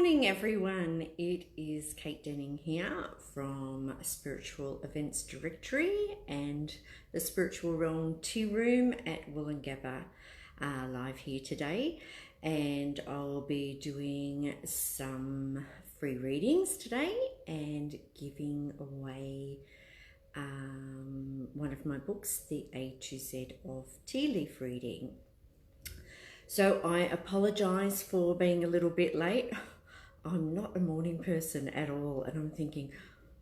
morning, everyone. It is Kate Denning here from Spiritual Events Directory and the Spiritual Realm Tea Room at Wollongabba, live here today. And I'll be doing some free readings today and giving away one of my books, The A to Z of Tea Leaf Reading. So I apologise for being a little bit late. I'm not a morning person at all, and I'm thinking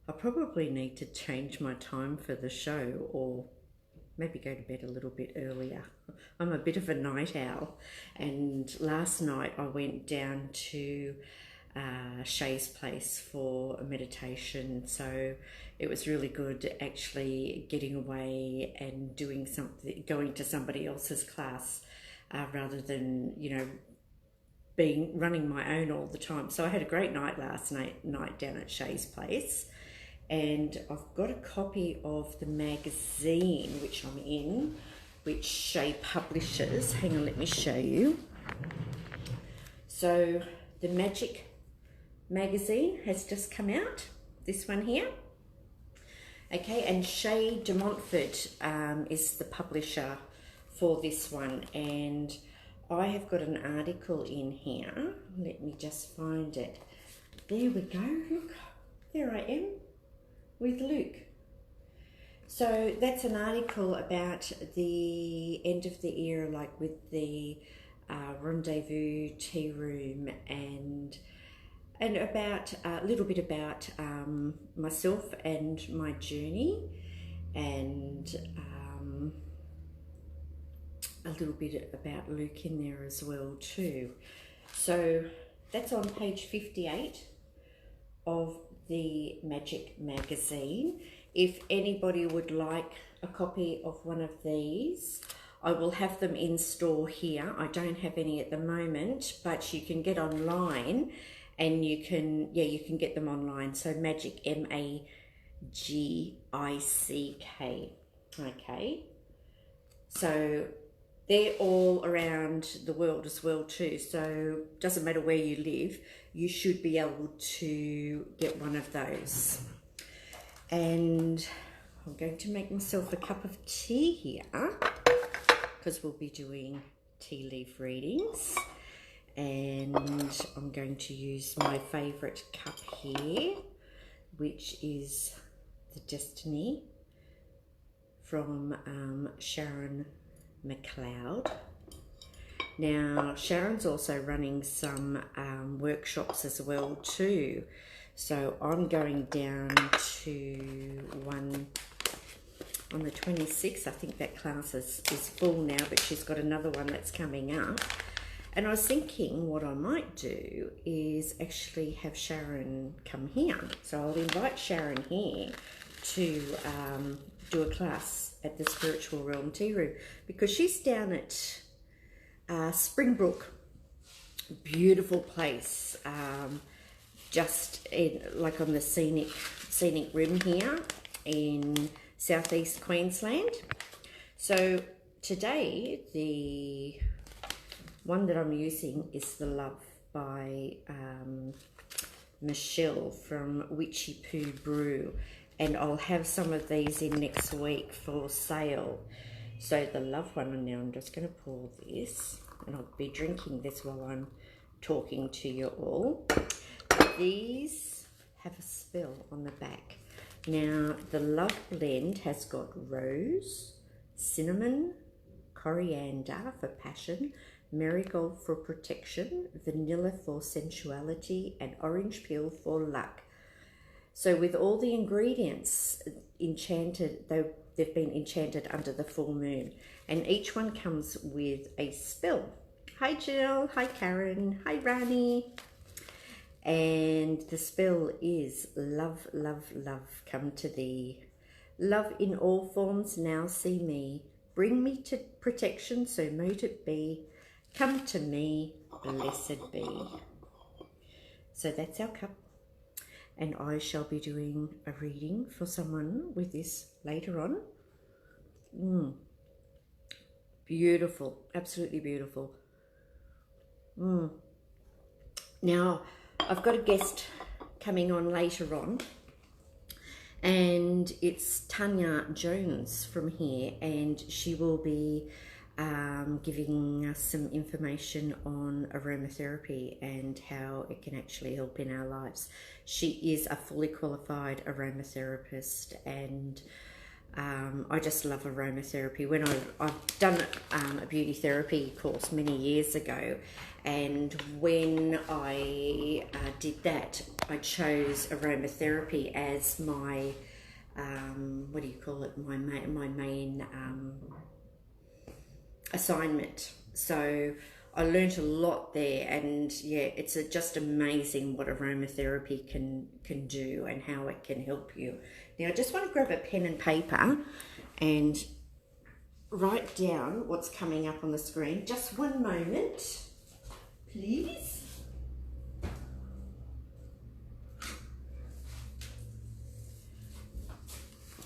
I probably need to change my time for the show or maybe go to bed a little bit earlier. I'm a bit of a night owl, and last night I went down to Shay's place for a meditation, so it was really good actually getting away and doing something, going to somebody else's class rather than, running my own all the time. So I had a great night last night down at Shay's place, and I've got a copy of the magazine which I'm in, which Shay publishes. Hang on, let me show you. So the Magic magazine has just come out, this one here. Okay, and Shay de Montfort is the publisher for this one, and I have got an article in here. Let me just find it. There we go. Look, there I am with Luke. So that's an article about the end of the era, like with the Rendezvous Tea Room, and about a little bit about myself and my journey, and a little bit about Luke in there as well too. So that's on page 58 of the Magic magazine. If anybody would like a copy of one of these, I will have them in store here. I don't have any at the moment, but you can get online, and you can get them online. So Magic, MAGICK. Okay, so they're all around the world as well too, so doesn't matter where you live, you should be able to get one of those. And I'm going to make myself a cup of tea here because we'll be doing tea leaf readings, and I'm going to use my favourite cup here, which is the Destiny from Sharon McLeod. Now Sharon's also running some workshops as well too, so I'm going down to one on the 26th. I think that class is full now, but she's got another one that's coming up, and I was thinking what I might do is actually have Sharon come here. So I'll invite Sharon here to do a class at the Spiritual Realm Tea Room, because she's down at Springbrook. Beautiful place, just like on the scenic rim here in southeast Queensland. So today the one that I'm using is The Love by Michelle from Witchy Poo Brew, and I'll have some of these in next week for sale. So the Love one, and now I'm just going to pour this, and I'll be drinking this while I'm talking to you all. These have a spell on the back. Now the Love blend has got rose, cinnamon, coriander for passion, marigold for protection, vanilla for sensuality, and orange peel for luck. So with all the ingredients enchanted, they've been enchanted under the full moon, and each one comes with a spell. Hi Jill, hi Karen, hi Rani. And the spell is love, love, love, come to thee. Love in all forms now see me. Bring me to protection, so mote it be. Come to me, blessed be. So that's our cup. And I shall be doing a reading for someone with this later on. Beautiful, absolutely beautiful. Now, I've got a guest coming on later on, and it's Tanya Jones from here, and she will be giving us some information on aromatherapy and how it can actually help in our lives. She is a fully qualified aromatherapist, and I just love aromatherapy. When I've done a beauty therapy course many years ago, and when I did that, I chose aromatherapy as my what do you call it? My main assignment. So I learnt a lot there, and yeah, it's just amazing what aromatherapy can do and how it can help you. Now I just want to grab a pen and paper and write down what's coming up on the screen. Just one moment, please.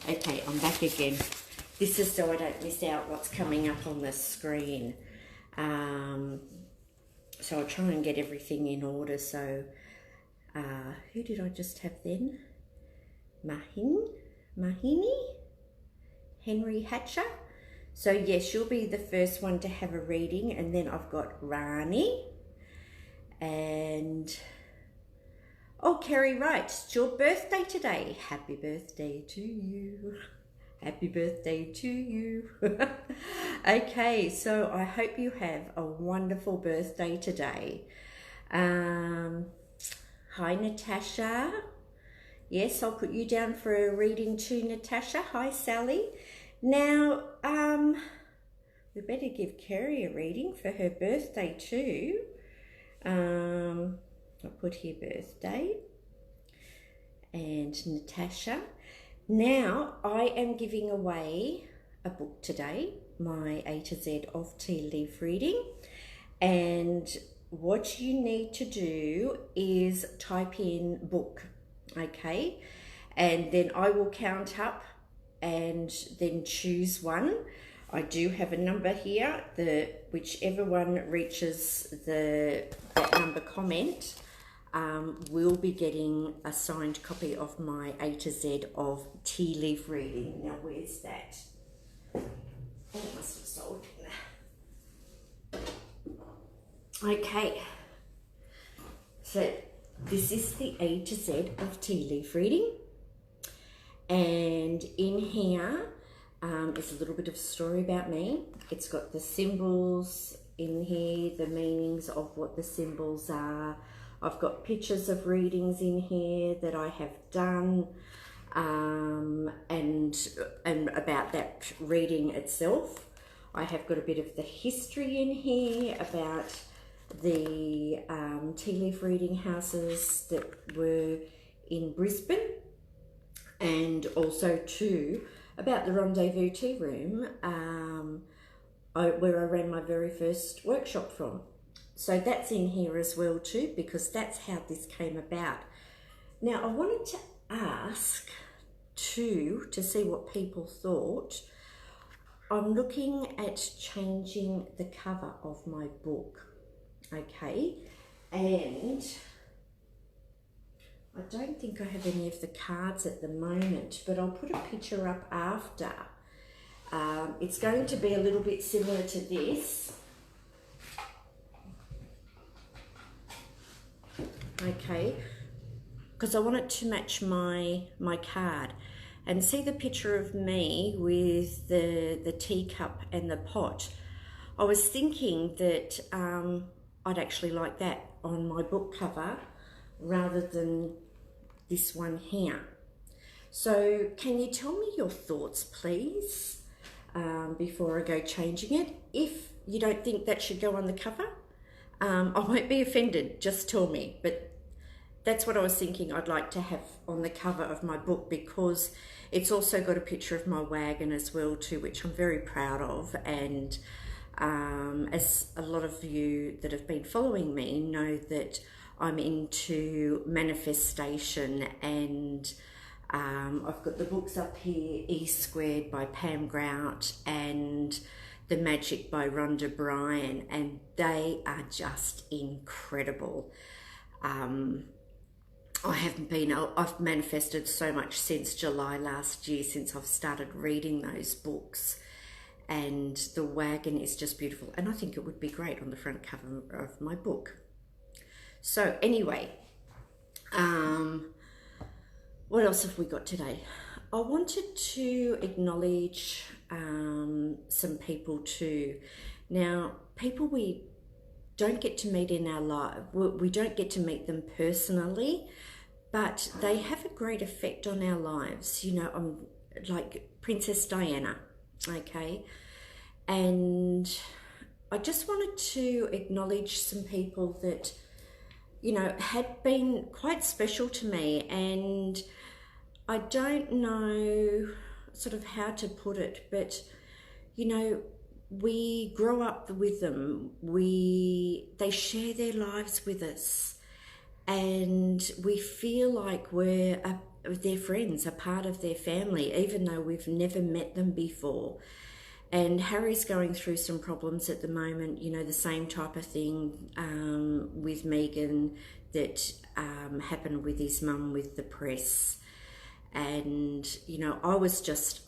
Okay, I'm back again. This is so I don't miss out what's coming up on the screen. So I'll try and get everything in order. So who did I just have then? Mahini? Henry Hatcher. So yes, she'll be the first one to have a reading, and then I've got Rani and Kerry Wright. It's your birthday today. Happy birthday to you. Happy birthday to you. Okay, so I hope you have a wonderful birthday today. Hi, Natasha. Yes, I'll put you down for a reading too, Natasha. Hi, Sally. Now, we better give Kerry a reading for her birthday too. I'll put here birthday and Natasha. Now, I am giving away a book today, my A to Z of tea leaf reading, and what you need to do is type in book, okay? And then I will count up and then choose one. I do have a number here. Whichever one reaches that number comment will be getting a signed copy of my A to Z of tea leaf reading. Now, where's that? Oh, it must have sold. Okay. So this is the A to Z of tea leaf reading. And in here is a little bit of a story about me. It's got the symbols in here, the meanings of what the symbols are. I've got pictures of readings in here that I have done, and about that reading itself. I have got a bit of the history in here about the tea leaf reading houses that were in Brisbane, and also too about the Rendezvous Tea Room where I ran my very first workshop from. So that's in here as well too, because that's how this came about. Now I wanted to ask too, to see what people thought. I'm looking at changing the cover of my book, okay? And I don't think I have any of the cards at the moment, but I'll put a picture up after. It's going to be a little bit similar to this. Okay, because I want it to match my card. And see the picture of me with the teacup and the pot. I was thinking that I'd actually like that on my book cover rather than this one here. So can you tell me your thoughts, please, before I go changing it? If you don't think that should go on the cover, I won't be offended, just tell me. But that's what I was thinking I'd like to have on the cover of my book, because it's also got a picture of my wagon as well too, which I'm very proud of. And as a lot of you that have been following me know, that I'm into manifestation, and I've got the books up here, E Squared by Pam Grout and The Magic by Rhonda Bryan, and they are just incredible. I haven't been, I've manifested so much since July last year, since I've started reading those books. And the wagon is just beautiful. And I think it would be great on the front cover of my book. So anyway, what else have we got today? I wanted to acknowledge some people too. Now, people we don't get to meet in our life, we don't get to meet them personally, but they have a great effect on our lives. You know, like Princess Diana, okay? And I just wanted to acknowledge some people that, you know, had been quite special to me, and I don't know sort of how to put it, but, you know, we grow up with them. They share their lives with us, and we feel like we're their friends, a part of their family, even though we've never met them before. And Harry's going through some problems at the moment, you know, the same type of thing with Meghan that happened with his mum with the press. And, you know, I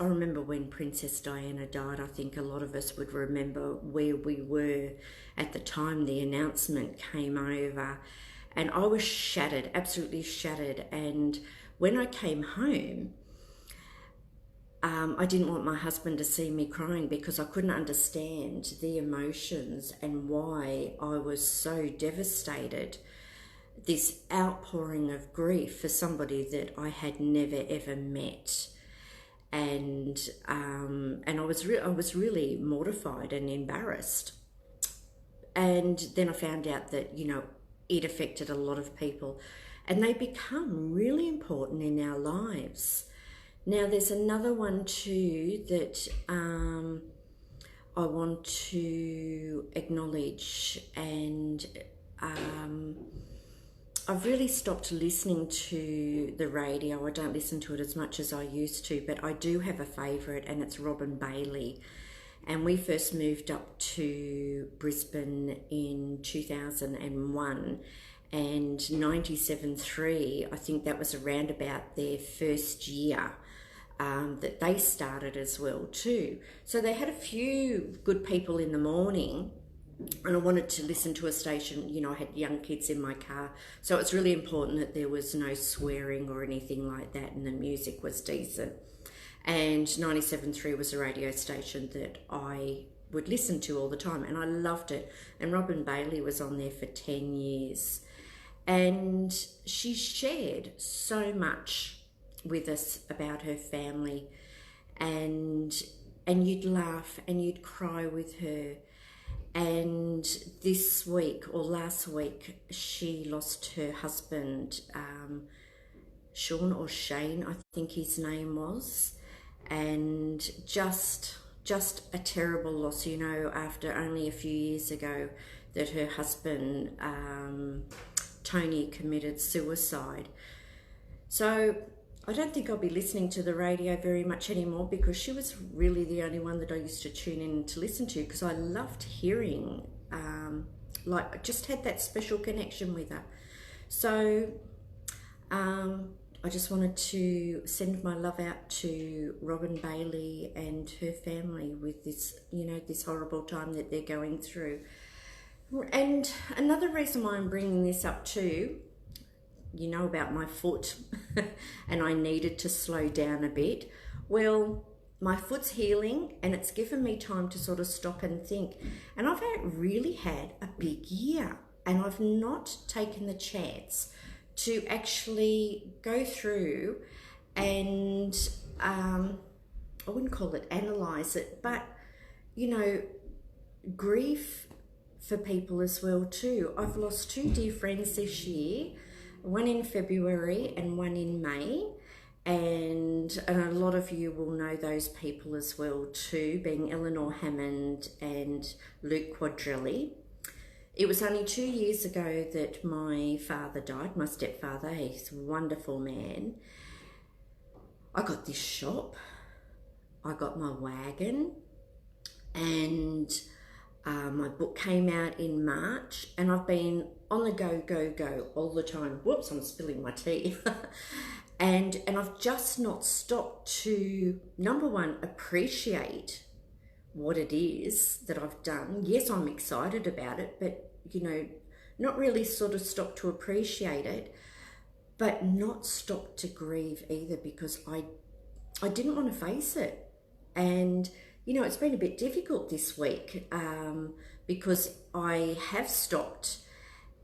remember when Princess Diana died, I think a lot of us would remember where we were at the time the announcement came over. And I was shattered, absolutely shattered. And when I came home, I didn't want my husband to see me crying because I couldn't understand the emotions and why I was so devastated. This outpouring of grief for somebody that I had never ever met, and I was really mortified and embarrassed. And then I found out that, you know, it affected a lot of people, and they become really important in our lives. Now, there's another one too that I want to acknowledge, and I've really stopped listening to the radio. I don't listen to it as much as I used to, but I do have a favourite, and it's Robin Bailey. And we first moved up to Brisbane in 2001, and 97.3, I think that was around about their first year that they started as well too. So they had a few good people in the morning, and I wanted to listen to a station, you know, I had young kids in my car, so it's really important that there was no swearing or anything like that, and the music was decent. And 97.3 was a radio station that I would listen to all the time, and I loved it. And Robin Bailey was on there for 10 years, and she shared so much with us about her family, and you'd laugh and you'd cry with her. And this week or last week, she lost her husband, Sean or Shane, I think his name was, and just a terrible loss, you know, after only a few years ago that her husband, Tony, committed suicide. So I don't think I'll be listening to the radio very much anymore, because she was really the only one that I used to tune in to listen to, because I loved hearing, I just had that special connection with her. So I just wanted to send my love out to Robin Bailey and her family with this, you know, this horrible time that they're going through. And another reason why I'm bringing this up too, you know about my foot, and I needed to slow down a bit. Well, my foot's healing, and it's given me time to sort of stop and think. And I've really had a big year, and I've not taken the chance to actually go through and, I wouldn't call it analyse it, but, you know, grief for people as well too. I've lost two dear friends this year, one in February and one in May, and a lot of you will know those people as well too, being Eleanor Hammond and Luke Quadrelli. It was only 2 years ago that my father died, my stepfather. He's a wonderful man. I got this shop, I got my wagon, and My book came out in March, and I've been on the go all the time. Whoops, I'm spilling my tea. and I've just not stopped to, number one, appreciate what it is that I've done. Yes, I'm excited about it, but you know, not really sort of stopped to appreciate it, but not stopped to grieve either, because I didn't want to face it. And you know, it's been a bit difficult this week because I have stopped,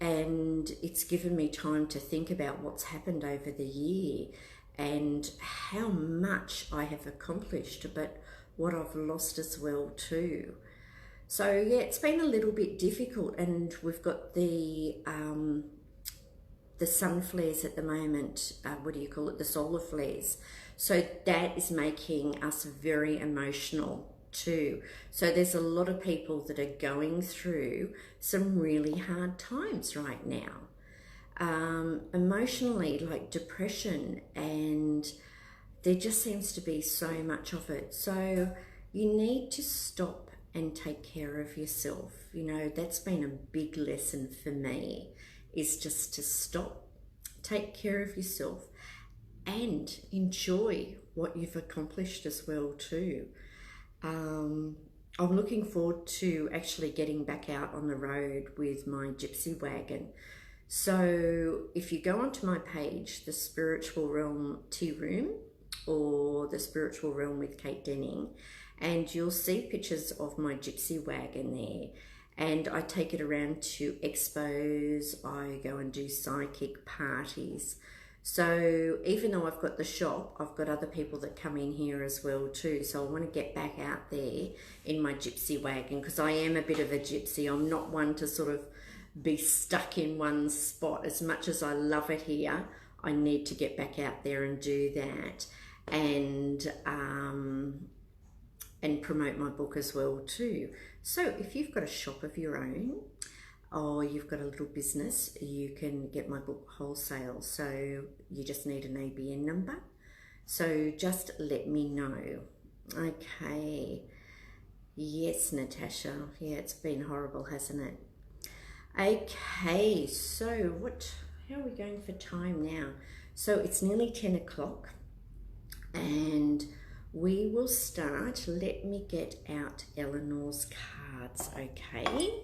and it's given me time to think about what's happened over the year and how much I have accomplished, but what I've lost as well too. So yeah, it's been a little bit difficult, and we've got the sun flares at the moment. What do you call it? The solar flares. So that is making us very emotional too. So there's a lot of people that are going through some really hard times right now, emotionally, like depression, and there just seems to be so much of it. So you need to stop and take care of yourself. You know, that's been a big lesson for me, is just to stop, take care of yourself, and enjoy what you've accomplished as well too. I'm looking forward to actually getting back out on the road with my gypsy wagon. So if you go onto my page, the Spiritual Realm Tea Room, or the Spiritual Realm with Kate Denning, and you'll see pictures of my gypsy wagon there. And I take it around to expos, I go and do psychic parties. So even though I've got the shop, I've got other people that come in here as well too. So I want to get back out there in my gypsy wagon, because I am a bit of a gypsy. I'm not one to sort of be stuck in one spot. As much as I love it here, I need to get back out there and do that, and promote my book as well too. So if you've got a shop of your own, or you've got a little business, you can get my book wholesale. So you just need an ABN number. So just let me know. Okay. Yes, Natasha. Yeah, it's been horrible, hasn't it? Okay, so how are we going for time now? So it's nearly 10 o'clock, and we will start. Let me get out Eleanor's cards, okay?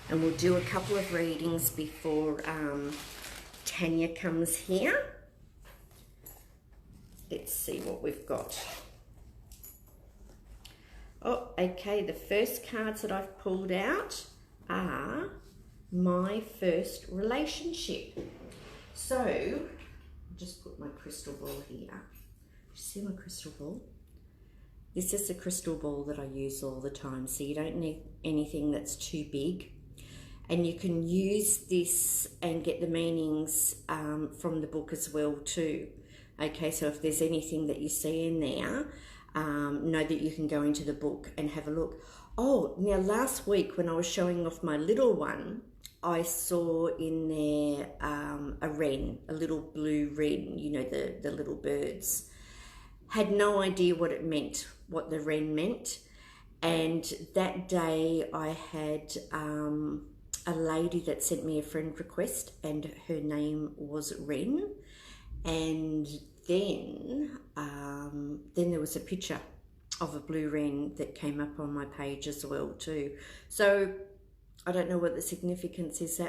And we'll do a couple of readings before Tanya comes here. Let's see what we've got. Oh, okay, the first cards that I've pulled out are my first relationship. So, I'll just put my crystal ball here. See my crystal ball? This is the crystal ball that I use all the time, so you don't need anything that's too big. And you can use this and get the meanings from the book as well too. Okay, so if there's anything that you see in there, know that you can go into the book and have a look. Oh, now last week when I was showing off my little one, I saw in there a wren, a little blue wren, you know, the little birds. Had no idea what it meant, what the wren meant. And that day I had a lady that sent me a friend request, and her name was Wren. And then there was a picture of a blue wren that came up on my page as well too. So I don't know what the significance is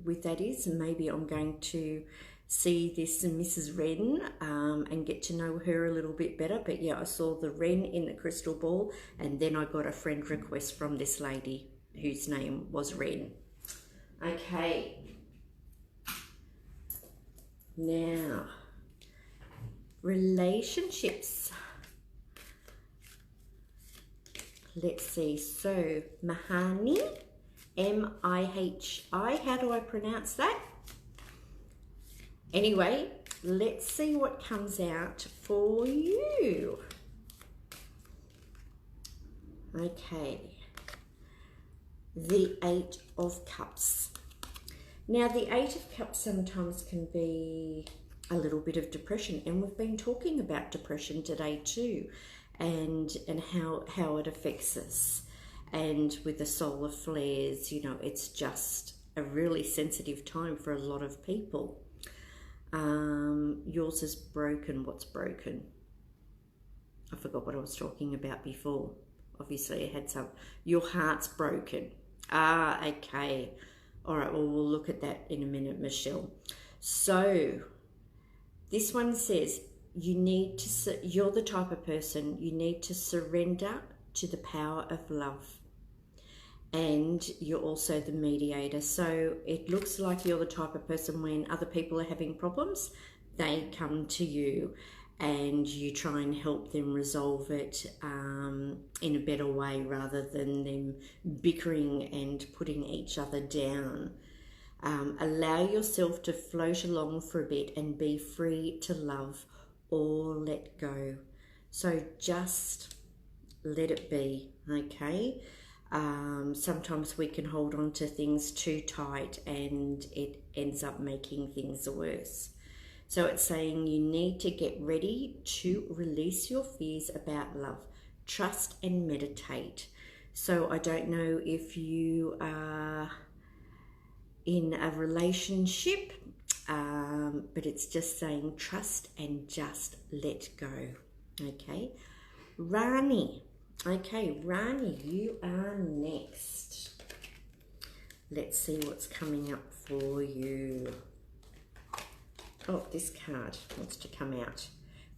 with that is, and maybe I'm going to see this Mrs. Wren and get to know her a little bit better. But yeah, I saw the wren in the crystal ball, and then I got a friend request from this lady whose name was Wren. Okay, now relationships. Let's see, so Mahani, M-I-H-I, how do I pronounce that? Anyway, let's see what comes out for you. Okay, the Eight of Cups. Now, the Eight of Cups sometimes can be a little bit of depression, and we've been talking about depression today too. and how it affects us. And with the solar flares, you know, it's just a really sensitive time for a lot of people. Yours is broken. What's broken? I forgot what I was talking about before. Obviously, I had some. Your heart's broken. Ah, okay. All right, well, we'll look at that in a minute, Michelle. So, this one says, you're the type of person, you need to surrender to the power of love. And you're also the mediator. So it looks like you're the type of person, when other people are having problems, they come to you and you try and help them resolve it in a better way, rather than them bickering and putting each other down. Allow yourself to float along for a bit and be free to love or let go. So just let it be, okay? Sometimes we can hold on to things too tight and it ends up making things worse. So it's saying you need to get ready to release your fears about love, trust and meditate. So I don't know if you are in a relationship, but it's just saying trust and just let go. Okay, Rani. Okay, Rani, you are next. Let's see what's coming up for you. Oh, this card wants to come out.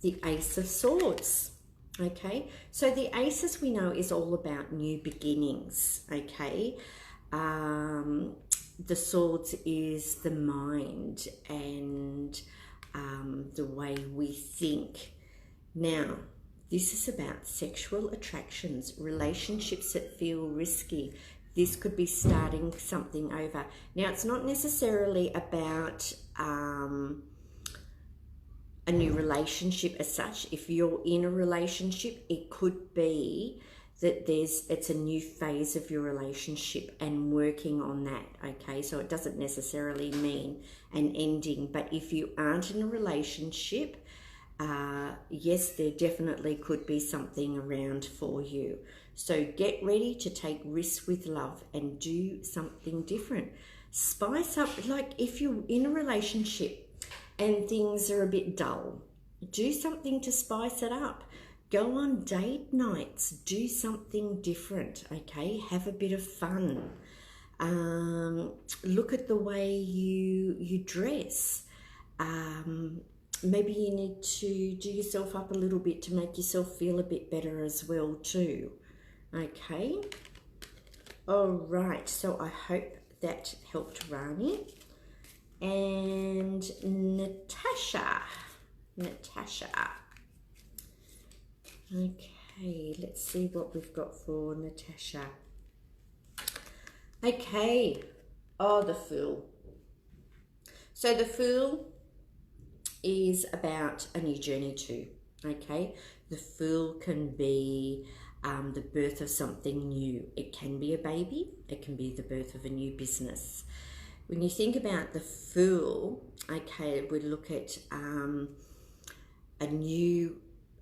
The Ace of Swords. Okay, so the Aces we know is all about new beginnings. Okay, the Swords is the mind and the way we think. Now, this is about sexual attractions, relationships that feel risky. This could be starting something over. Now, it's not necessarily about a new relationship as such. If you're in a relationship, it could be that it's a new phase of your relationship and working on that, okay? So it doesn't necessarily mean an ending, but if you aren't in a relationship, yes, there definitely could be something around for you. So get ready to take risks with love and do something different. Spice up, like if you're in a relationship and things are a bit dull, do something to spice it up. Go on date nights, do something different, okay? Have a bit of fun. Look at the way you dress. Maybe you need to do yourself up a little bit to make yourself feel a bit better as well too. Okay. All right. So I hope that helped Rani. And Natasha. Okay. Let's see what we've got for Natasha. Okay. Oh, the Fool. So the Fool is about a new journey too, okay? The Fool can be the birth of something new. It can be a baby, it can be the birth of a new business. When you think about the Fool, okay, we look at a new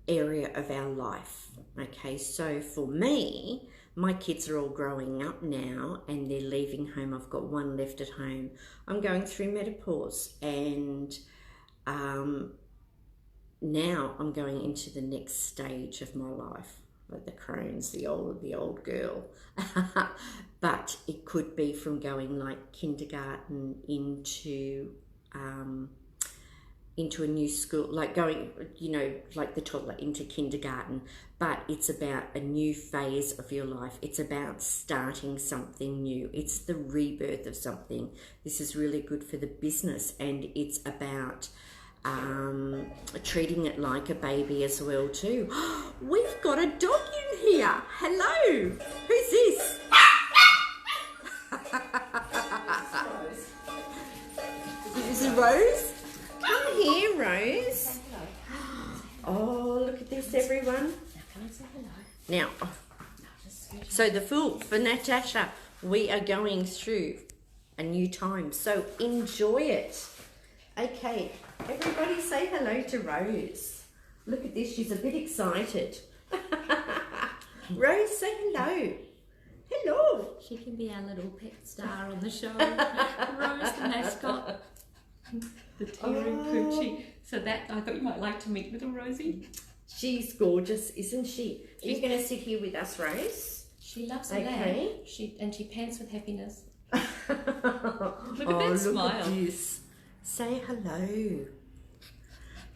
area of our life, okay? So for me, my kids are all growing up now and they're leaving home. I've got one left at home. I'm going through menopause, and now I'm going into the next stage of my life, like the Crohn's, the old girl. But it could be from going like kindergarten into a new school, like going, you know, like the toddler into kindergarten. But it's about a new phase of your life. It's about starting something new. It's the rebirth of something. This is really good for the business, and it's about treating it like a baby as well too. We've got a dog in here. Hello, who's this? This is Rose. Come here, Rose. Oh, look at this, everyone. Now, so the Fool for Natasha, we are going through a new time, so enjoy it. Okay, everybody say hello to Rose. Look at this, she's a bit excited. Rose, say hello. Hello. She can be our little pet star on the show. Rose, the mascot. The T-Room Poochie. So that, I thought you might like to meet little Rosie. She's gorgeous, isn't she? Are you going to sit here with us, Rose? She loves a lamb. She pants with happiness. Look at that smile. Look at this. Say hello.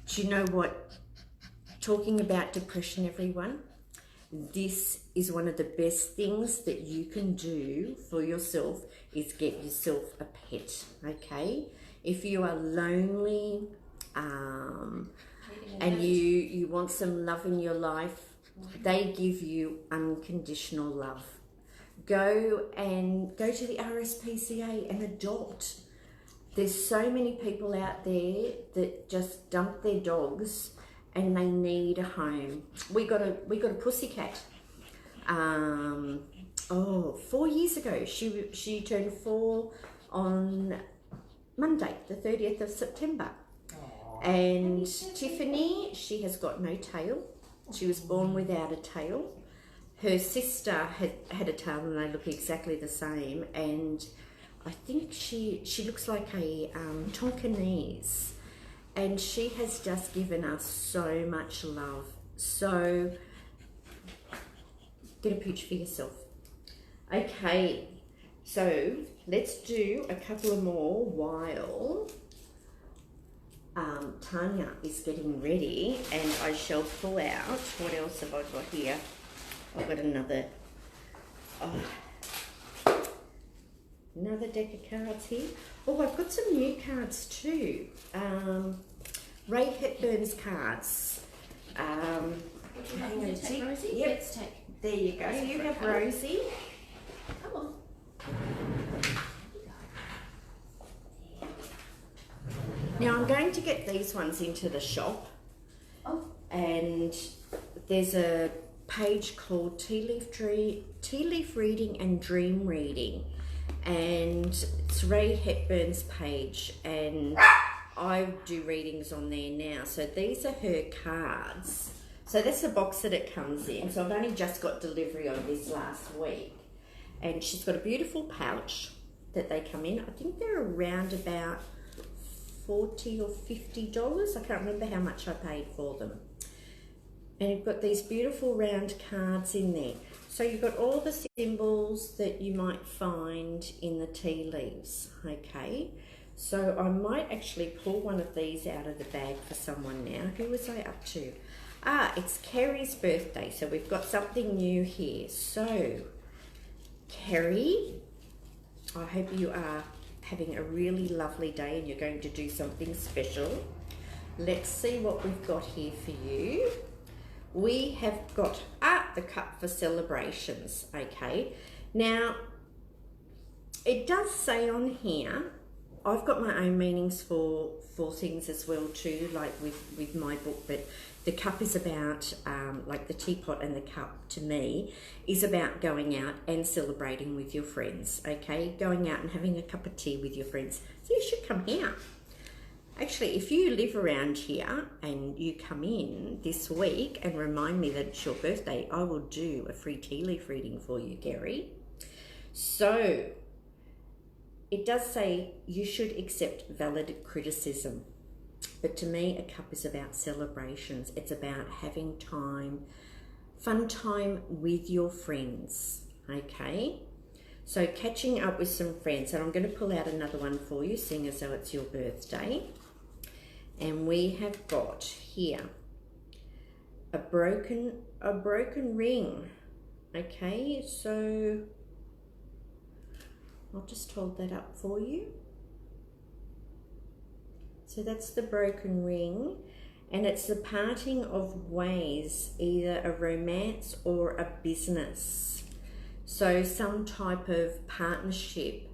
Do you know what? Talking about depression, everyone, this is one of the best things that you can do for yourself is get yourself a pet, okay? If you are lonely and you want some love in your life, they give you unconditional love. Go to the RSPCA and adopt. There's so many people out there that just dump their dogs and they need a home. We got a pussycat. 4 years ago. She turned 4 on Monday, the 30th of September. Aww. And Tiffany, she has got no tail. She was born without a tail. Her sister had a tail and they look exactly the same. And I think she looks like a Tonkinese. And she has just given us so much love. So get a pooch for yourself. Okay, so let's do a couple of more while Tanya is getting ready, and I shall pull out, what else have I got here? I've got another deck of cards here. Oh, I've got some new cards too. Ray Hepburn's cards. Hang on, Rosie? Yep. Let's take. There you go. You have Rosie. Come on. Now I'm going to get these ones into the shop. Oh. And there's a page called Tea Leaf Reading and Dream Reading. And it's Ray Hepburn's page, and I do readings on there now. So these are her cards. So that's the box that it comes in. So I've only just got delivery of this last week. And she's got a beautiful pouch that they come in. I think they're around about $40 or $50. I can't remember how much I paid for them. And you've got these beautiful round cards in there. So you've got all the symbols that you might find in the tea leaves, okay? So I might actually pull one of these out of the bag for someone now. Who was I up to? It's Kerry's birthday, so we've got something new here. So, Kerry, I hope you are having a really lovely day and you're going to do something special. Let's see what we've got here for you. We have got the cup for celebrations, okay? Now, it does say on here, I've got my own meanings for things as well too, like with my book, but the cup is about, like the teapot and the cup to me, is about going out and celebrating with your friends, okay? Going out and having a cup of tea with your friends. So you should come here. Actually, if you live around here and you come in this week and remind me that it's your birthday, I will do a free tea leaf reading for you, Gary. So, it does say you should accept valid criticism. But to me, a cup is about celebrations. It's about having time, fun time with your friends, okay? So catching up with some friends, and I'm going to pull out another one for you, seeing as though it's your birthday. And we have got here a broken ring. Okay, so I'll just hold that up for you. So that's the broken ring, and it's the parting of ways, either a romance or a business. So some type of partnership.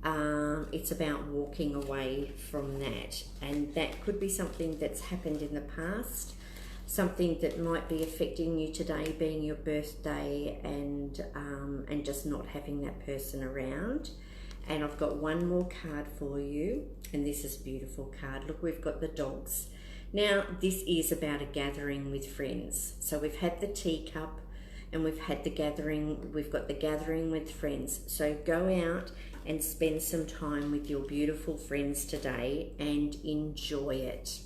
It's about walking away from that, and that could be something that's happened in the past, something that might be affecting you today, being your birthday, and just not having that person around. And I've got one more card for you, and this is a beautiful card. Look, we've got the dogs. Now, this is about a gathering with friends. So we've had the teacup and we've had the gathering, we've got the gathering with friends. So go out and spend some time with your beautiful friends today and enjoy it.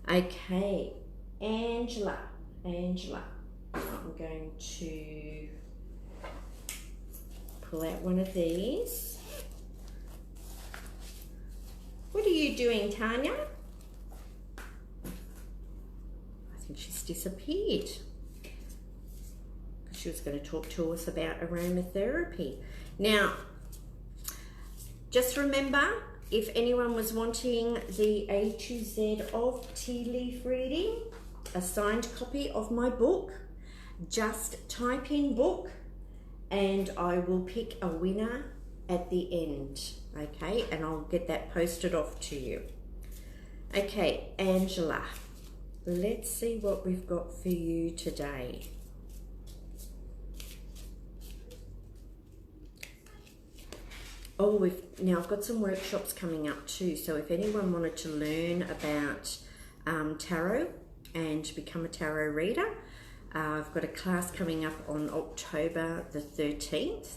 Okay, Angela, I'm going to pull out one of these. What are you doing, Tanya? I think she's disappeared. She was going to talk to us about aromatherapy. Now, just remember, if anyone was wanting the A to Z of tea leaf reading, a signed copy of my book, just type in book and I will pick a winner at the end, okay? And I'll get that posted off to you. Okay, Angela, let's see what we've got for you today. Oh, now I've got some workshops coming up too, so if anyone wanted to learn about tarot and become a tarot reader, I've got a class coming up on October the 13th.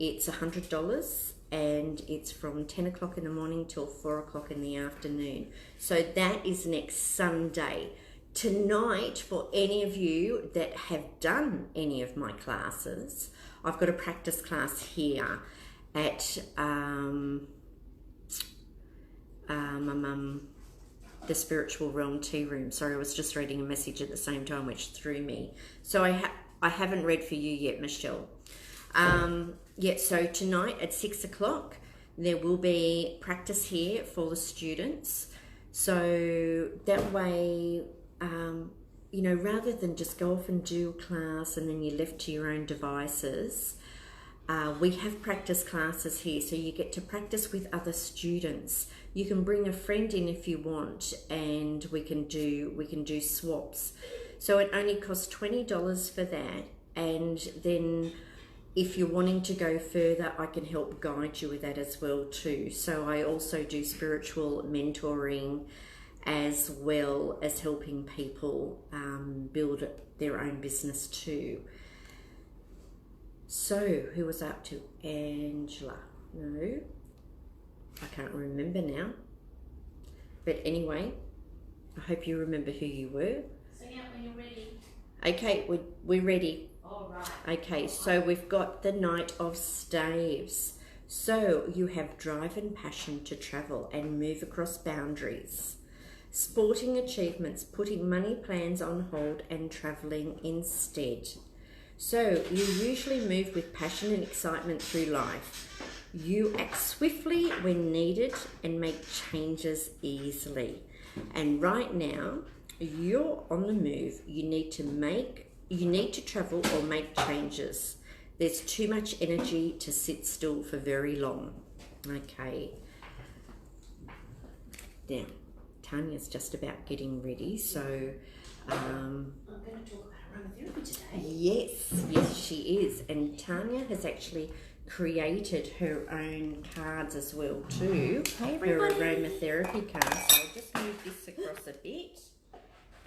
It's $100 and it's from 10 o'clock in the morning till 4 o'clock in the afternoon. So that is next Sunday. Tonight, for any of you that have done any of my classes, I've got a practice class here at the Spiritual Realm Tea Room. Sorry, I was just reading a message at the same time which threw me. So I haven't read for you yet, Michelle. Yeah, so tonight at 6 o'clock there will be practice here for the students. So that way, you know, rather than just go off and do a class and then you're left to your own devices, we have practice classes here, so you get to practice with other students. You can bring a friend in if you want, and we can do swaps. So it only costs $20 for that, and then if you're wanting to go further, I can help guide you with that as well too. So I also do spiritual mentoring as well as helping people build their own business too. So, who was up to? Angela. No, I can't remember now. But anyway, I hope you remember who you were. Sing out when you're ready. Okay, we're ready. All right. Okay, so we've got the Knight of Staves. So, you have drive and passion to travel and move across boundaries. Sporting achievements, putting money plans on hold and travelling instead. So, you usually move with passion and excitement through life. You act swiftly when needed and make changes easily. And right now, you're on the move. You need to travel or make changes. There's too much energy to sit still for very long. Okay. Now, Tanya's just about getting ready, so I'm going to talk about aromatherapy today. Yes, she is. And Tanya has actually created her own cards as well too. Hey her everybody. aromatherapy cards. So I'll just move this across a bit.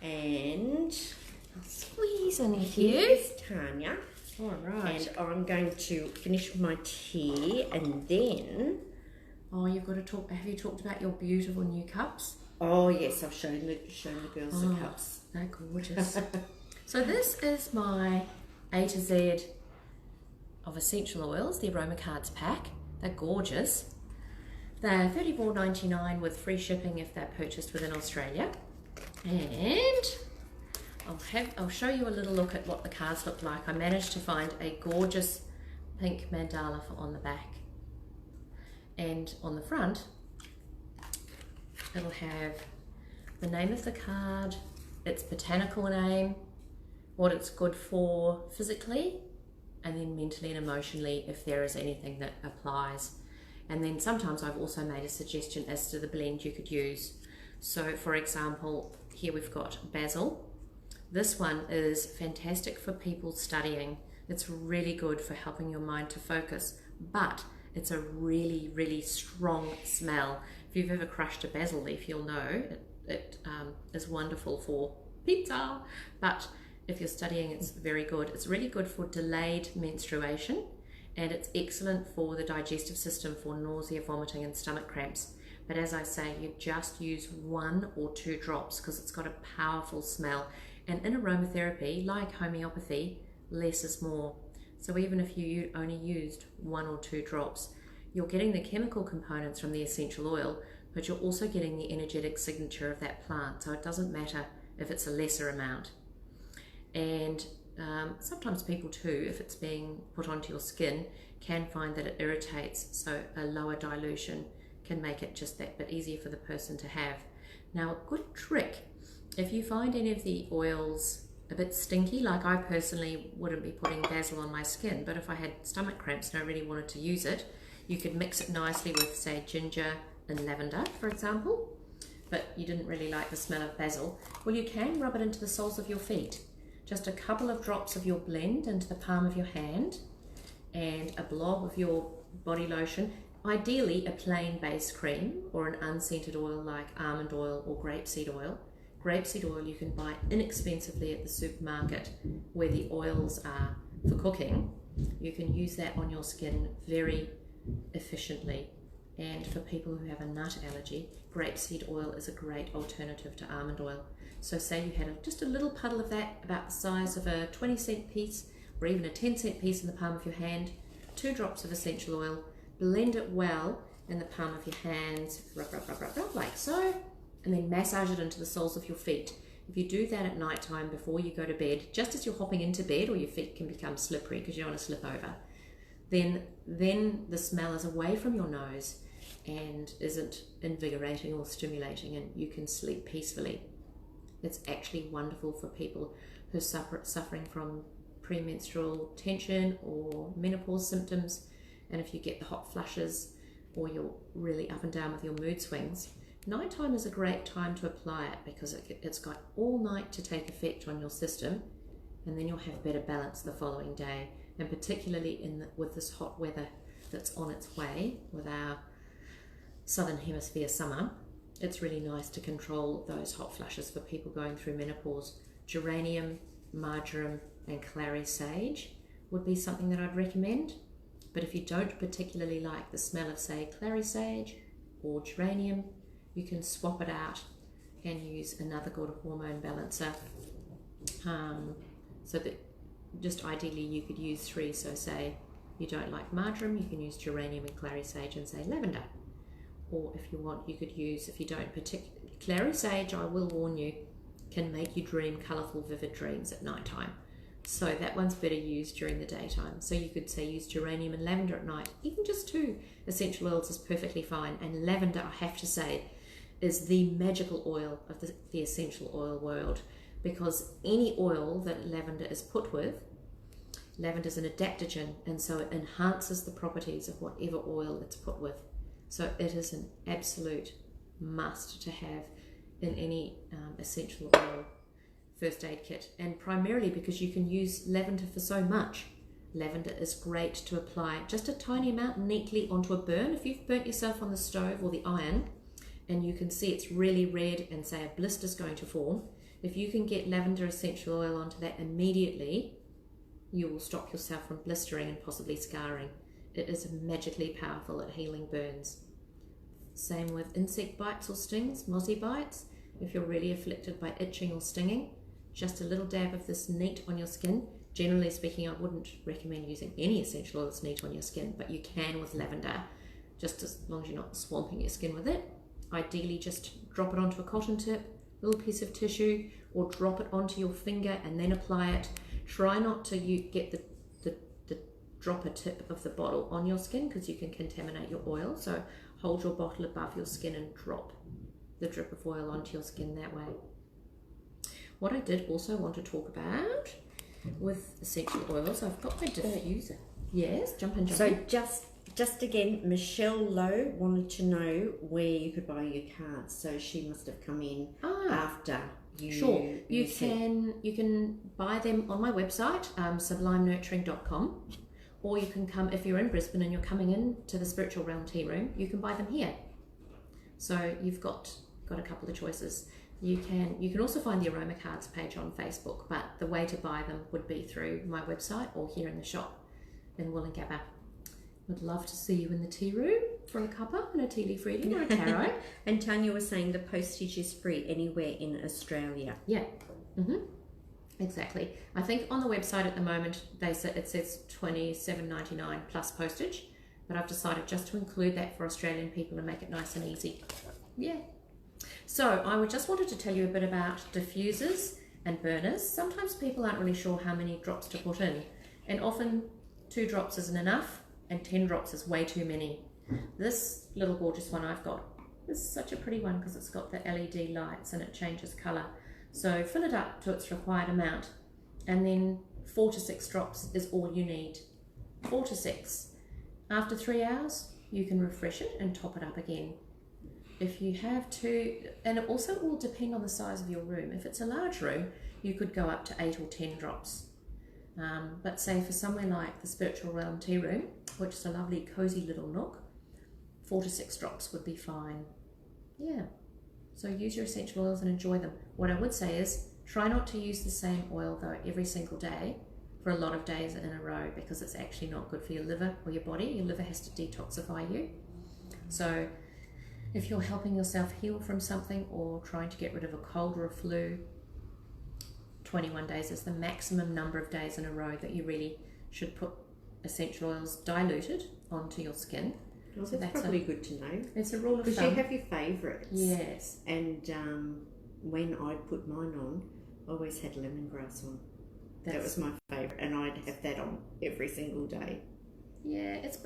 And I'll squeeze underneath you. here's Tanya. All right. And I'm going to finish my tea and then... Oh, you've got to talk. Have you talked about your beautiful new cups? Oh yes, I've shown the girls the cups. They're gorgeous. So this is my A to Z of essential oils, the Aroma Cards pack. They're gorgeous. They're $34.99 with free shipping if they're purchased within Australia. And I'll show you a little look at what the cards look like. I managed to find a gorgeous pink mandala on the back. And on the front, it'll have the name of the card, its botanical name, what it's good for physically, and then mentally and emotionally if there is anything that applies. And then sometimes I've also made a suggestion as to the blend you could use. So for example, here we've got basil. This one is fantastic for people studying. It's really good for helping your mind to focus, but it's a really, really strong smell, If you've ever crushed a basil leaf, you'll know it is wonderful for pizza, but if you're studying, it's very good. It's really good for delayed menstruation, and it's excellent for the digestive system for nausea, vomiting, and stomach cramps. But as I say, you just use 1 or 2 drops because it's got a powerful smell. And in aromatherapy, like homeopathy, less is more. So even if you only used 1 or 2 drops, you're getting the chemical components from the essential oil, but you're also getting the energetic signature of that plant. So it doesn't matter if it's a lesser amount. And sometimes people too, if it's being put onto your skin, can find that it irritates. So a lower dilution can make it just that bit easier for the person to have. Now, a good trick, if you find any of the oils a bit stinky, like I personally wouldn't be putting basil on my skin, but if I had stomach cramps and I really wanted to use it, you could mix it nicely with, say, ginger and lavender, for example, but you didn't really like the smell of basil. Well, you can rub it into the soles of your feet. Just a couple of drops of your blend into the palm of your hand and a blob of your body lotion, ideally a plain base cream or an unscented oil like almond oil or grapeseed oil. Grapeseed oil you can buy inexpensively at the supermarket where the oils are for cooking. You can use that on your skin very efficiently. And for people who have a nut allergy, grapeseed oil is a great alternative to almond oil. So say you had just a little puddle of that about the size of a 20-cent piece or even a 10-cent piece in the palm of your hand, 2 drops of essential oil, blend it well in the palm of your hands, rub, rub, rub, rub, rub, like so, and then massage it into the soles of your feet. If you do that at night time before you go to bed, just as you're hopping into bed, or your feet can become slippery because you don't want to slip over, then the smell is away from your nose and isn't invigorating or stimulating, and you can sleep peacefully. It's actually wonderful for people who are suffering from premenstrual tension or menopause symptoms, and if you get the hot flushes or you're really up and down with your mood swings, nighttime is a great time to apply it because it's got all night to take effect on your system, and then you'll have better balance the following day. And particularly with this hot weather that's on its way with our southern hemisphere summer, it's really nice to control those hot flushes for people going through menopause. Geranium, marjoram and clary sage would be something that I'd recommend. But if you don't particularly like the smell of, say, clary sage or geranium, you can swap it out and use another good hormone balancer. So that just ideally you could use 3. So say you don't like marjoram, you can use geranium and clary sage and say lavender. Or if you want, you could use, if you don't particularly, clary sage, I will warn you, can make you dream colourful, vivid dreams at night time. So that one's better used during the daytime. So you could say use geranium and lavender at night. Even just 2 essential oils is perfectly fine. And lavender, I have to say, is the magical oil of the essential oil world, because any oil that lavender is put with, lavender is an adaptogen, and so it enhances the properties of whatever oil it's put with. So it is an absolute must to have in any essential oil first aid kit, and primarily because you can use lavender for so much. Lavender is great to apply just a tiny amount neatly onto a burn. If you've burnt yourself on the stove or the iron and you can see it's really red and say a blister's going to form, if you can get lavender essential oil onto that immediately, you will stop yourself from blistering and possibly scarring. It is magically powerful at healing burns. Same with insect bites or stings, mozzie bites. If you're really afflicted by itching or stinging, just a little dab of this neat on your skin. Generally speaking, I wouldn't recommend using any essential oils neat on your skin, but you can with lavender, just as long as you're not swamping your skin with it. Ideally, just drop it onto a cotton tip, little piece of tissue, or drop it onto your finger and then apply it. Try not to get the dropper tip of the bottle on your skin because you can contaminate your oil. So hold your bottle above your skin and drop the drip of oil onto your skin that way. What I did also want to talk about with essential oils, I've got my diffuser. Yes, jump in. So just again, Michelle Lowe wanted to know where you could buy your cards. So she must have come in after you. Sure, you can buy them on my website, sublimenurturing.com, or you can come, if you're in Brisbane and you're coming in to the Spiritual Realm Tea Room, you can buy them here. So you've got a couple of choices. You can also find the Aroma Cards page on Facebook, but the way to buy them would be through my website or here in the shop in Wollongabba. Would love to see you in the tea room for a cuppa and a tea leaf reading or a tarot. And Tanya was saying the postage is free anywhere in Australia. Yeah, exactly. I think on the website at the moment it says $27.99 plus postage, but I've decided just to include that for Australian people and make it nice and easy. Yeah. So I just wanted to tell you a bit about diffusers and burners. Sometimes people aren't really sure how many drops to put in, and often 2 drops isn't enough and 10 drops is way too many. This little gorgeous one I've got is such a pretty one because it's got the LED lights and it changes colour. So fill it up to its required amount, and then 4 to 6 drops is all you need. 4 to 6. After 3 hours, you can refresh it and top it up again. If you have to, and it also will depend on the size of your room. If it's a large room, you could go up to 8 or 10 drops. But say for somewhere like the Spiritual Realm Tea Room, which is a lovely cozy little nook, 4 to 6 drops would be fine. Yeah. So use your essential oils and enjoy them. What I would say is try not to use the same oil though every single day for a lot of days in a row, because it's actually not good for your liver or your body. Your liver has to detoxify you. So if you're helping yourself heal from something or trying to get rid of a cold or a flu, 21 days is the maximum number of days in a row that you really should put essential oils diluted onto your skin. Well, so that's probably good to know. It's a rule of thumb. Because you have your favourites. Yes. And when I put mine on, I always had lemongrass on. That was my favourite, and I'd have that on every single day. Yeah, it's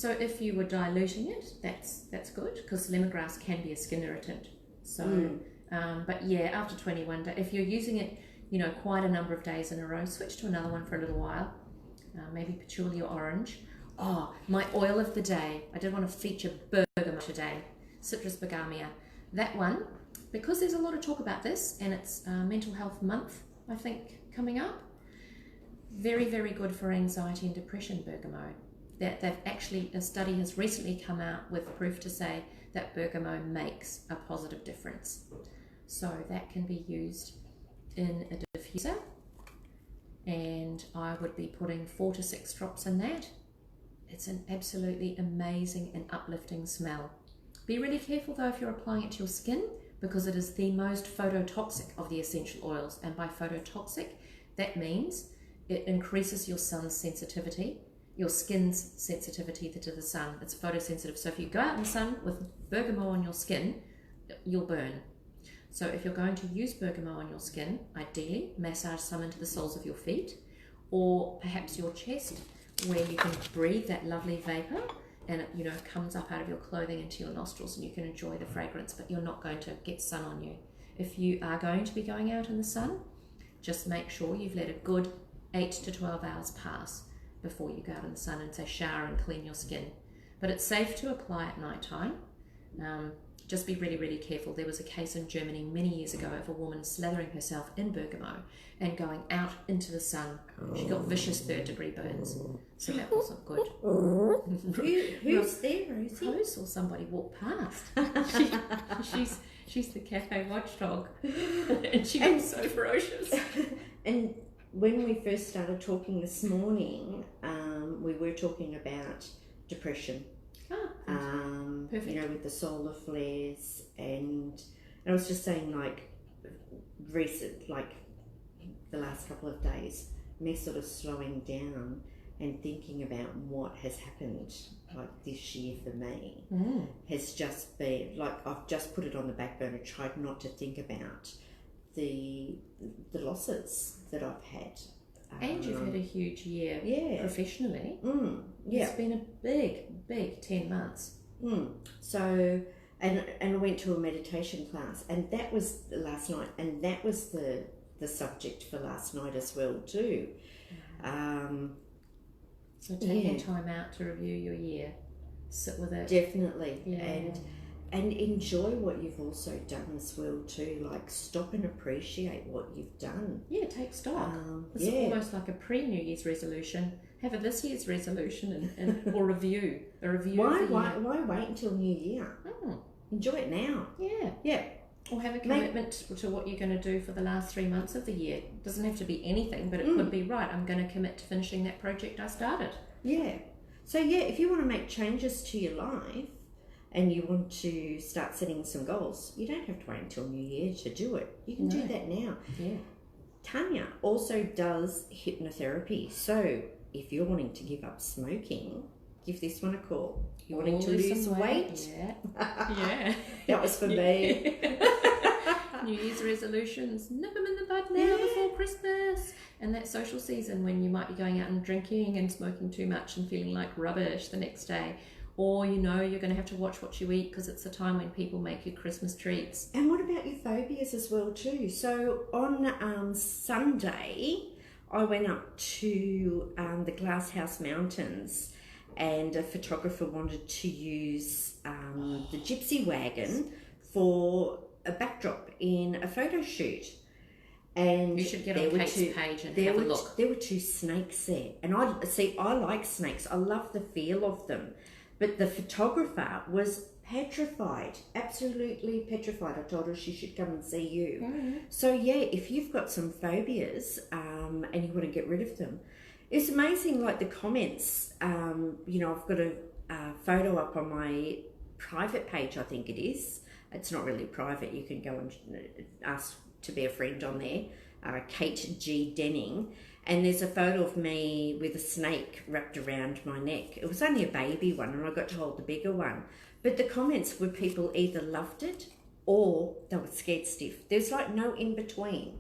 if you were diluting it, that's good, because lemongrass can be a skin irritant. So, but yeah, after 21 days, if you're using it, quite a number of days in a row, switch to another one for a little while. Maybe patchouli or orange. Oh, my oil of the day. I did want to feature bergamot today. Citrus bergamia. That one, because there's a lot of talk about this, and it's Mental Health Month, I think, coming up. Very, very good for anxiety and depression, bergamot. A study has recently come out with proof to say that bergamot makes a positive difference. So that can be used in a diffuser, and I would be putting 4 to 6 drops in that. It's an absolutely amazing and uplifting smell. Be really careful though if you're applying it to your skin, because it is the most phototoxic of the essential oils, and by phototoxic, that means it increases your sun's sensitivity, your skin's sensitivity to the sun. It's photosensitive. So if you go out in the sun with bergamot on your skin, you'll burn. So if you're going to use bergamot on your skin, ideally massage some into the soles of your feet, or perhaps your chest, where you can breathe that lovely vapor, and it comes up out of your clothing into your nostrils, and you can enjoy the fragrance, but you're not going to get sun on you. If you are going to be going out in the sun, just make sure you've let a good 8 to 12 hours pass before you go out in the sun, and say shower and clean your skin. But it's safe to apply at night time. Just be really, really careful. There was a case in Germany many years ago of a woman slathering herself in bergamot and going out into the sun. She got vicious 3rd degree burns. So that wasn't good. Who's there, Rosie? Rose or somebody walked past. She's the cafe watchdog. And she was so ferocious. And when we first started talking this morning, we were talking about depression. Perfect. With the solar flares, and I was just saying, the last couple of days, me sort of slowing down and thinking about what has happened this year for me has just been I've just put it on the back burner, tried not to think about the losses that I've had. And you've had a huge year professionally. Yeah. It's been a big 10 months. So, and I went to a meditation class, and that was last night, and that was the subject for last night as well too. So taking time out to review your year, sit with it. Definitely. And enjoy what you've also done as well too. Stop and appreciate what you've done. Yeah, take stock. It's almost like a pre-New Year's resolution. have a this year's resolution or review. A review. Why wait until New Year? Oh. Enjoy it now. Yeah. Yeah. Or have a commitment to what you're going to do for the last 3 months of the year. It doesn't have to be anything, but it could be, right, I'm going to commit to finishing that project I started. Yeah. So, yeah, if you want to make changes to your life and you want to start setting some goals, you don't have to wait until New Year to do it. You can do that now. Yeah. Tanya also does hypnotherapy. So, if you're wanting to give up smoking, give this one a call. You're wanting to lose weight? Yeah. Yeah. That was for me. New Year's resolutions, nip them in the bud now before Christmas. And that social season when you might be going out and drinking and smoking too much and feeling like rubbish the next day. Or, you know, you're going to have to watch what you eat because it's the time when people make you Christmas treats. And what about your phobias as well too? So on Sunday, I went up to the Glasshouse Mountains, and a photographer wanted to use the gypsy wagon for a backdrop in a photo shoot. And you should get on Kate's page and have a look. There were 2 snakes there. And I like snakes. I love the feel of them. But the photographer was petrified, absolutely petrified. I told her she should come and see you. Mm-hmm. So yeah, if you've got some phobias and you want to get rid of them, it's amazing, like the comments. You know, I've got a photo up on my private page, I think it is. It's not really private. You can go and ask to be a friend on there, Kate G. Denning. And there's a photo of me with a snake wrapped around my neck. It was only a baby one, and I got to hold the bigger one. But the comments were people either loved it or they were scared stiff. There's like no in between.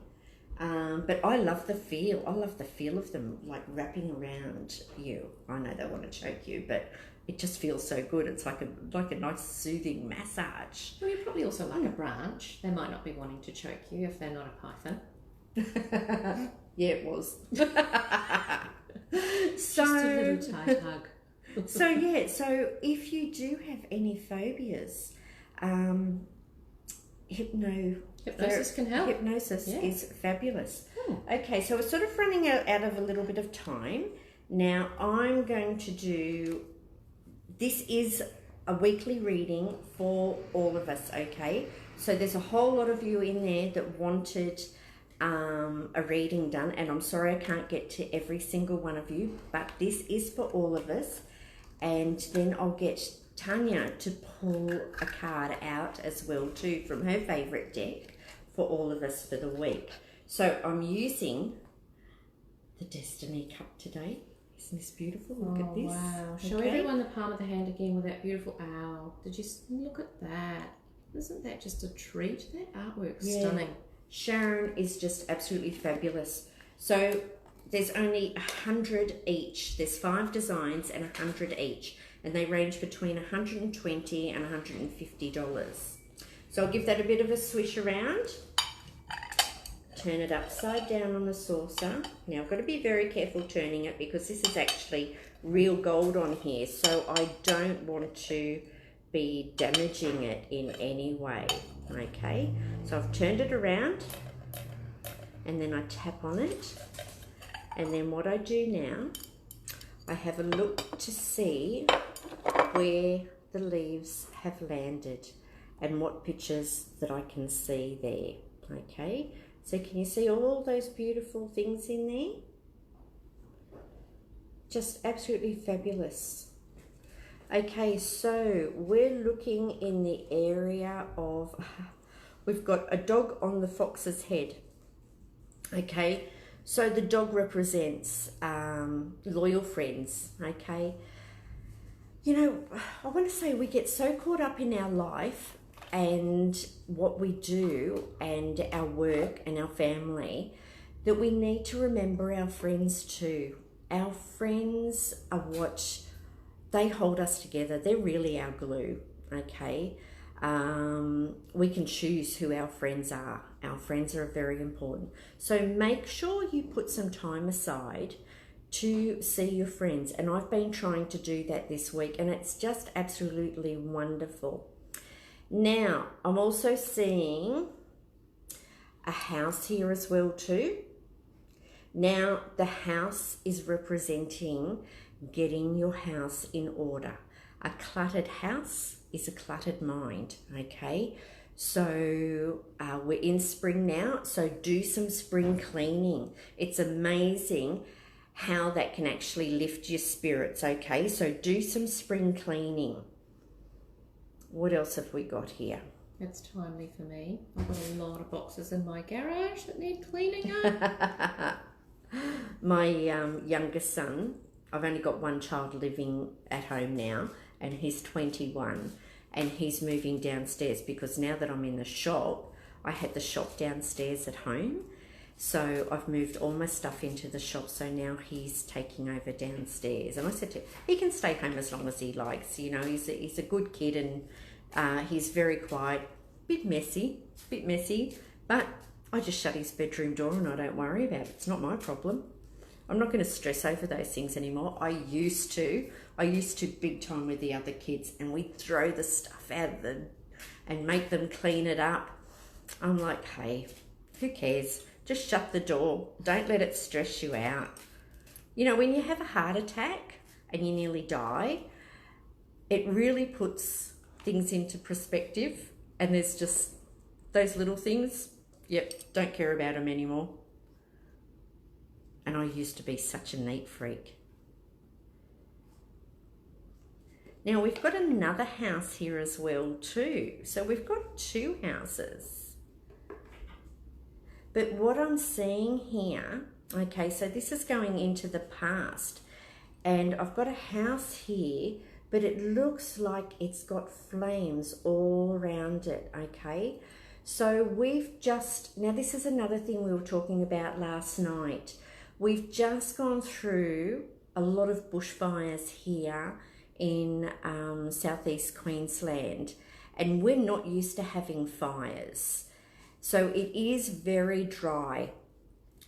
But I love the feel. I love the feel of them, like wrapping around you. I know they want to choke you, but it just feels so good. It's like a nice soothing massage. Well, you probably also like a branch. They might not be wanting to choke you if they're not a python. Yeah, it was. Just a little tight hug. So if you do have any phobias, hypnosis can help. Hypnosis is fabulous. Hmm. Okay, so we're sort of running out of a little bit of time. Now I'm going to do, this is a weekly reading for all of us, okay? So there's a whole lot of you in there that wanted a reading done, and I'm sorry I can't get to every single one of you, but this is for all of us. And then I'll get Tanya to pull a card out as well too from her favourite deck for all of us for the week. So I'm using the Destiny Cup today. Isn't this beautiful? Look at this. Wow. Show everyone the palm of the hand again with that beautiful owl. Did you look at that? Isn't that just a treat? That artwork's stunning. Sharon is just absolutely fabulous. So there's only 100 each. There's 5 designs and 100 each, and they range between $120 and $150. So I'll give that a bit of a swish around. Turn it upside down on the saucer. Now I've got to be very careful turning it because this is actually real gold on here, so I don't want to be damaging it in any way. Okay, so I've turned it around and then I tap on it, and then what I do now, I have a look to see where the leaves have landed and what pictures that I can see there. Okay, so can you see all those beautiful things in there? Just absolutely fabulous. Okay, so we're looking in the area of, we've got a dog on the fox's head. Okay, so the dog represents loyal friends. Okay, you know, I want to say we get so caught up in our life and what we do and our work and our family that we need to remember our friends too. Our friends are what, they hold us together. They're really our glue, okay? We can choose who our friends are. Our friends are very important. So make sure you put some time aside to see your friends. And I've been trying to do that this week, and it's just absolutely wonderful. Now, I'm also seeing a house here as well too. Now, the house is representing getting your house in order. A cluttered house is a cluttered mind, okay? So we're in spring now, so do some spring cleaning. It's amazing how that can actually lift your spirits, okay? So do some spring cleaning. What else have we got here? It's timely for me. I've got a lot of boxes in my garage that need cleaning up. My youngest son, I've only got one child living at home now, and he's 21, and he's moving downstairs because now that I'm in the shop, I had the shop downstairs at home. So I've moved all my stuff into the shop, so now he's taking over downstairs. And I said to him, he can stay home as long as he likes. You know, he's a good kid, and he's very quiet, bit messy, but I just shut his bedroom door and I don't worry about it. It's not my problem. I'm not going to stress over those things anymore. I used to big time with the other kids, and we'd throw the stuff out of them and make them clean it up. I'm like, hey, who cares? Just shut the door. Don't let it stress you out. You know, when you have a heart attack and you nearly die, it really puts things into perspective, and there's just those little things, yep, don't care about them anymore. And I used to be such a neat freak. Now we've got another house here as well too. So we've got two houses. But what I'm seeing here, okay, so this is going into the past, and I've got a house here, but it looks like it's got flames all around it, okay? So we've just, now this is another thing we were talking about last night. We've just gone through a lot of bushfires here in southeast Queensland, and we're not used to having fires. So it is very dry.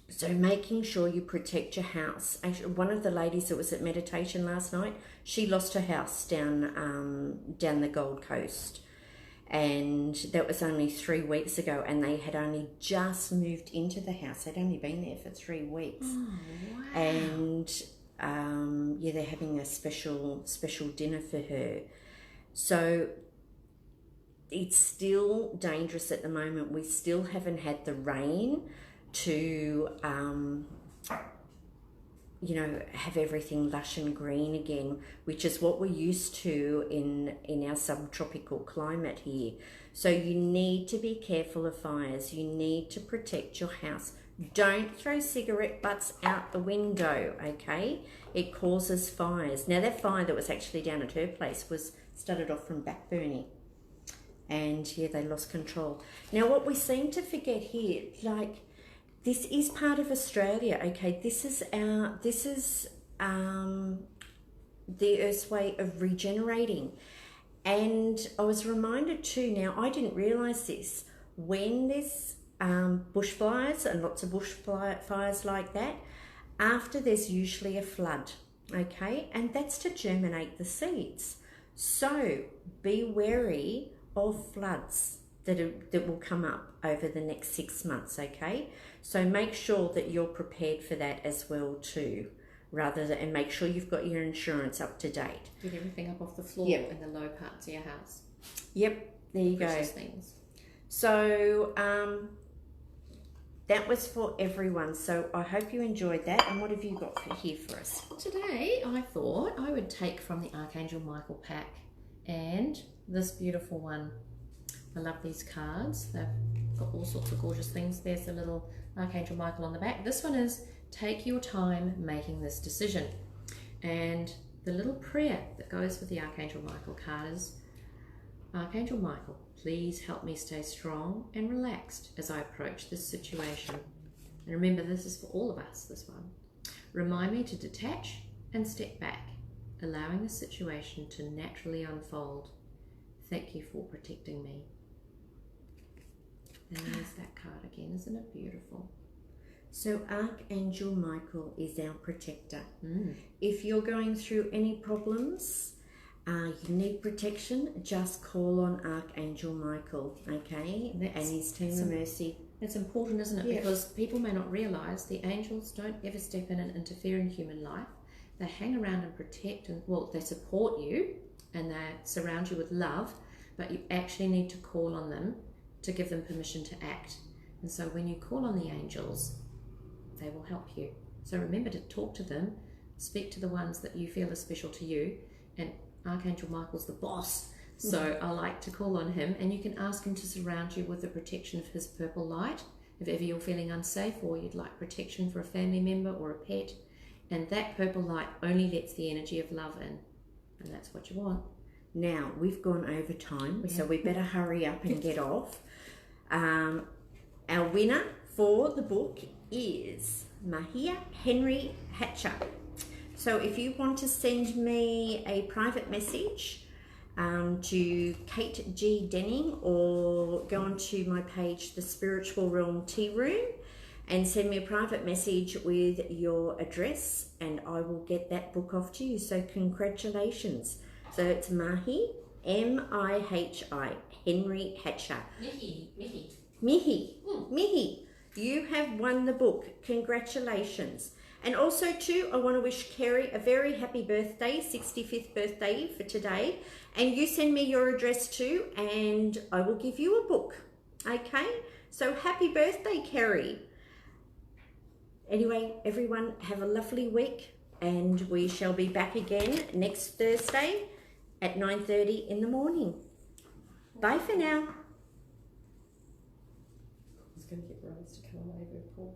So making sure you protect your house. Actually, one of the ladies that was at meditation last night, she lost her house down the Gold Coast. And that was only 3 weeks ago, and they had only just moved into the house. They'd only been there for 3 weeks. Oh, wow. And yeah, they're having a special dinner for her. So it's still dangerous at the moment. We still haven't had the rain to you know, have everything lush and green again, which is what we're used to in our subtropical climate here. So you need to be careful of fires. You need to protect your house. Don't throw cigarette butts out the window, okay? It causes fires. Now that fire that was actually down at her place started off from back burning. And yeah, they lost control. Now what we seem to forget here, like, this is part of Australia, okay? This is the Earth's way of regenerating. And I was reminded too, now I didn't realise this, when there's bushfires and lots of bushfires like that, after there's usually a flood, okay? And that's to germinate the seeds. So be wary of floods that will come up over the next 6 months, okay? So make sure that you're prepared for that as well too, and make sure you've got your insurance up to date. Get everything up off the floor in the low parts of your house. Yep, there you Precious go. Things. So that was for everyone. So I hope you enjoyed that. And what have you got here for us? Today I thought I would take from the Archangel Michael pack and this beautiful one. I love these cards. They've got all sorts of gorgeous things. There's the little Archangel Michael on the back. This one is, take your time making this decision. And the little prayer that goes with the Archangel Michael card is, Archangel Michael, please help me stay strong and relaxed as I approach this situation. And remember, this is for all of us, this one. Remind me to detach and step back, allowing the situation to naturally unfold. Thank you for protecting me. And there's that card again. Isn't it beautiful? So Archangel Michael is our protector. If you're going through any problems, you need protection, just call on Archangel Michael, okay? And his team of mercy. It's important, isn't it? Yeah. Because people may not realise the angels don't ever step in and interfere in human life. They hang around and protect, and well, they support you and they surround you with love, but you actually need to call on them to give them permission to act. And so when you call on the angels, they will help you. So remember to talk to them, speak to the ones that you feel are special to you, and Archangel Michael's the boss. So I like to call on him, and you can ask him to surround you with the protection of his purple light if ever you're feeling unsafe or you'd like protection for a family member or a pet. And that purple light only lets the energy of love in, and that's what you want. Now, we've gone over time, so we better hurry up and get off. Our winner for the book is Mahia Henry Hatcher. So if you want to send me a private message to Kate G. Denning, or go onto my page, The Spiritual Realm Tea Room, and send me a private message with your address, and I will get that book off to you. So congratulations. So it's Mahi, M-I-H-I, Henry Hatcher. Mihi, you have won the book. Congratulations. And also too, I want to wish Kerry a very happy birthday, 65th birthday for today. And you send me your address too, and I will give you a book. Okay? So happy birthday, Kerry. Anyway, everyone, have a lovely week, and we shall be back again next Thursday at 9:30 in the morning. Bye for now. I was going to get Rose to come over, Paul.